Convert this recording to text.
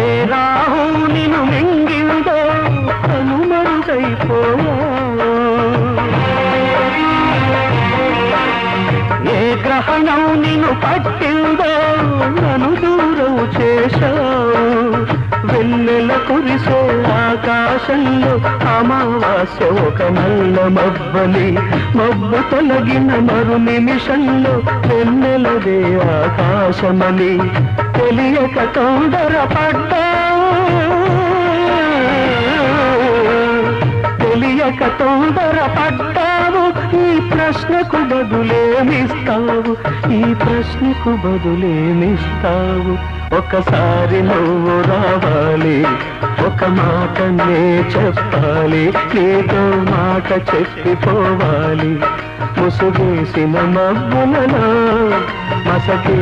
ఏ రాహు నిన్ను మింగిందో కనుమరుగైపోయా, ఏ గ్రహణం నిన్ను పట్టిందో నన్ను దూరం చేశావు. వెన్నెల కురిసే ఆకాశంలో అమావాస్య ఒక నల్ల మబ్బలి, మబ్బు తొలగిన మరు నిమిషంలో వెన్నెలదే ఆకాశమని తెలియక తొందరపడ్డావు, తెలియక తొందరపడ్డావు. ఈ ప్రశ్నకు బదులేమిస్తావు, ఈ ప్రశ్నకు బదులేమిస్తావు? ఒకసారి నువ్వు రావాలి, ఒక మాటనే చెప్పాలి, నీతో మాట చెప్పిపోవాలి. ముసుగేసిన మబ్బులలో మసకే